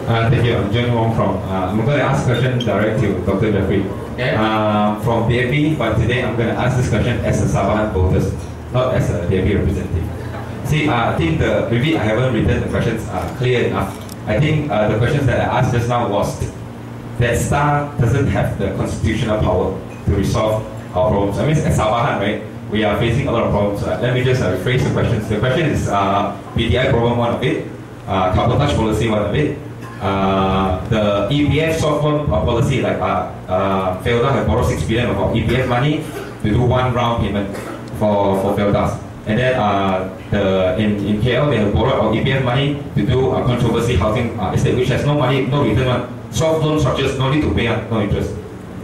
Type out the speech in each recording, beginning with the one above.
Thank you. I'm Jun Wong from. I'm going to ask a question direct to Dr. Jeffrey. Okay. From DAP, but today I'm going to ask this question as a Sabahan voters, not as a DAP representative. See, I think maybe I haven't written the questions clear enough. I think the questions that I asked just now was that STAR doesn't have the constitutional power to resolve our problems. I mean, as Sabahan, right? We are facing a lot of problems. Let me just rephrase the questions. The question is PTI problem, one of it, cabotage policy, one of it, the EPF short-term policy, like Felda have borrowed 6 billion of our EPF money to do one round payment for Feldas. And then in KL they have borrowed our EPF money to do a controversy housing estate, which has no money, no return, soft loan structures, no need to pay, no interest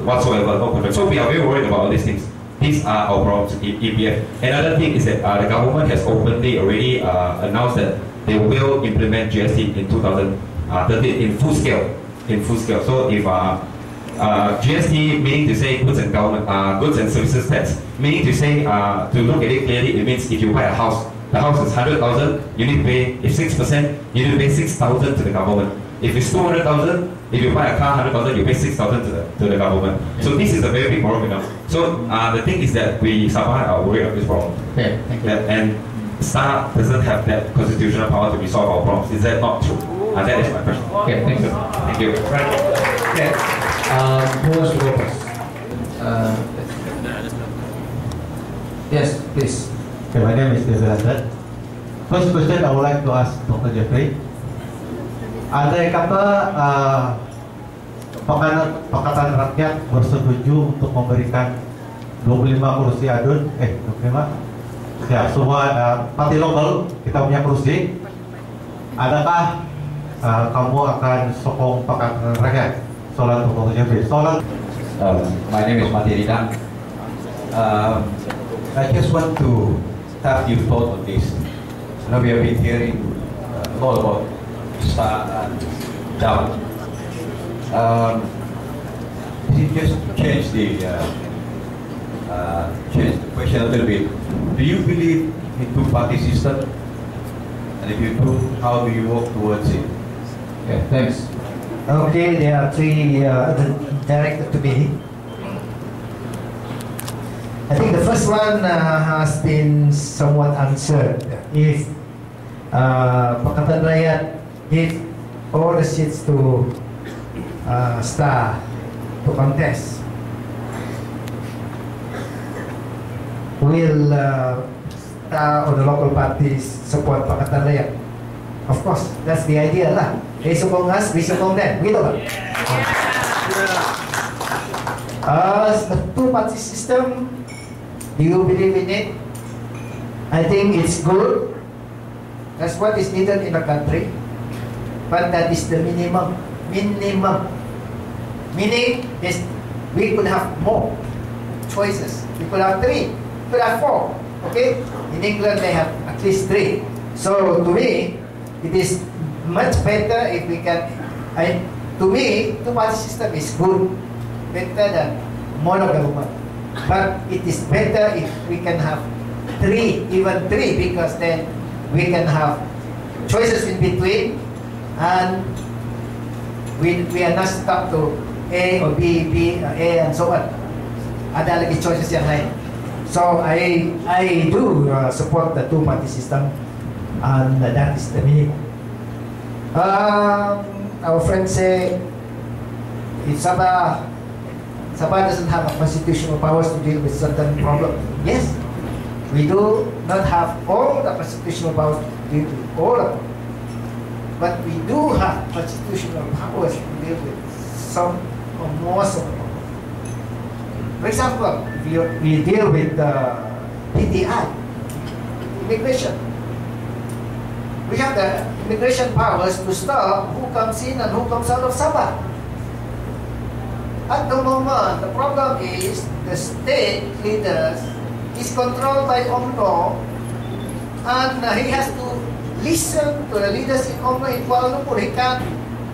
whatsoever, no contract. So we are very worried about all these things. These are our problems, EPF. Another thing is that the government has openly already announced that they will implement GST in 2013 in full scale. So if GST meaning to say goods and services tax, meaning to say to look at it clearly, it means if you buy a house, the house is 100,000, you need to pay, if 6%, you need to pay 6,000 to the government. If it's 200,000, if you buy a car 100,000, you pay 6,000 to the government. So this is a very big problem now. So the thing is that we Sabahan are worried about this problem. Okay, thank you. And STAR doesn't have that constitutional power to resolve our problems. Is that not true? That is my question. Okay, thank you. Thank you. Right. Okay. Who wants to go first? Yes, please. Okay, my name is David Azad. First question I would like to ask Dr. Jeffrey. Andai kata Pakatan Rakyat bersetuju untuk memberikan 25 kursi adun, 25? Ya, semua partai lokal kita punya kursi. Adakah kamu akan sokong Pakatan Rakyat? Soalan Dr. Jeffrey. My name is Mati Ridang. I just want to have your thought on this. Now we have been hearing a lot about STAR and down. Just to change the question a little bit. Do you believe in two-party system? And if you do, how do you work towards it? Okay, thanks. Okay, there are three directed to me. I think the first one has been somewhat answered. If Pakatan Rakyat give all the seats to STAR to contest, will STAR or the local parties support Pakatan Rakyat? Of course, that's the idea lah. They sokong us, we sokong them. Gitu kan? The two-party system, do you believe in it? I think it's good. That's what is needed in a country. But that is the minimum. Meaning, we could have more choices. We could have 3, we could have 4. Okay? In England, they have at least 3. So, to me, it is much better if we can. To me, two-party system is good, better than mono government. But it is better if we can have 3, even 3, because then we can have choices in between, and we are not stuck to A or B, A and so on. Ada lagi choices yang lain. So I do support the two-party system, and that is the minimum. Our friends say if Sabah doesn't have a constitutional powers to deal with certain problems. Yes, we do not have all the constitutional powers to deal with all of them. But we do have constitutional powers to deal with some or most of them. For example, we deal with PTI, immigration. We have the immigration powers to stop who comes in and who comes out of Sabah. At the moment, the problem is the state leaders is controlled by UMNO, and he has to listen to the leaders in UMNO in Kuala Lumpur. He can't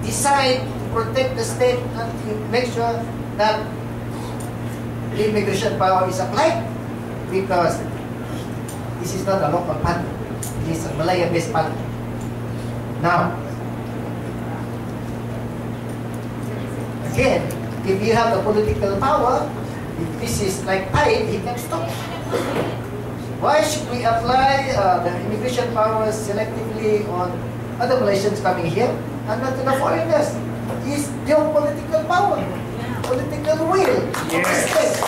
decide to protect the state and to make sure that the immigration power is applied, because this is not a local party. It is a Malaya-based party. Now, again, if you have the political power, if this is like tide, he can stop. Why should we apply the immigration powers selectively on other Malaysians coming here and not to the foreigners? It's your political power, political will. Yes.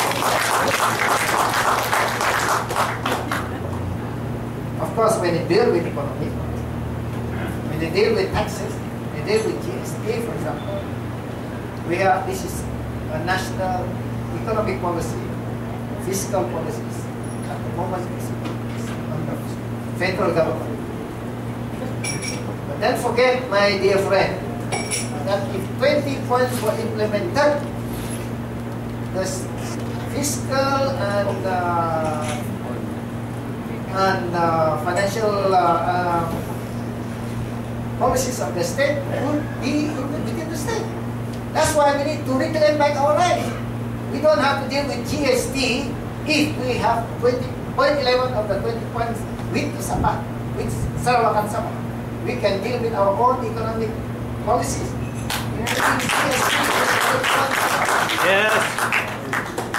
Of course, when you deal with economy, when you deal with taxes, when you deal with GST, for example, this is a national economic policy, fiscal policies. At the moment, it's under federal government. But don't forget, my dear friend, that if 20 points were implemented, the fiscal and financial policies of the state would be within the state. That's why we need to reclaim back our rights. We don't have to deal with GST if we have 0.11 of the 20 points with Sabah, with Sarawak and Sabah. We can deal with our own economic policies. Yes.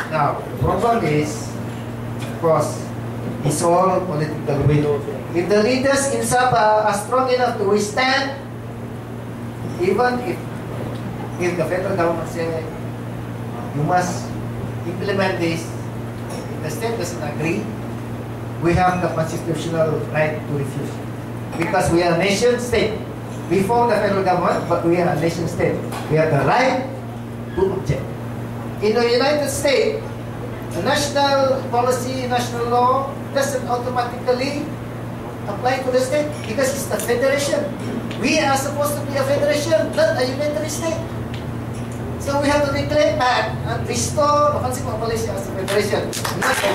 Now, the problem is, of course, it's all political will. If the leaders in Sabah are strong enough to withstand, even if the federal government says you must implement this, if the state doesn't agree, we have the constitutional right to refuse. Because we are a nation state. We form the federal government, but we are a nation state. We have the right to object. In the United States, the national policy, national law doesn't automatically apply to the state because it's the federation. We are supposed to be a federation, not a unitary state. So we have to reclaim back and restore the concept of Malaysia as a federation. Not a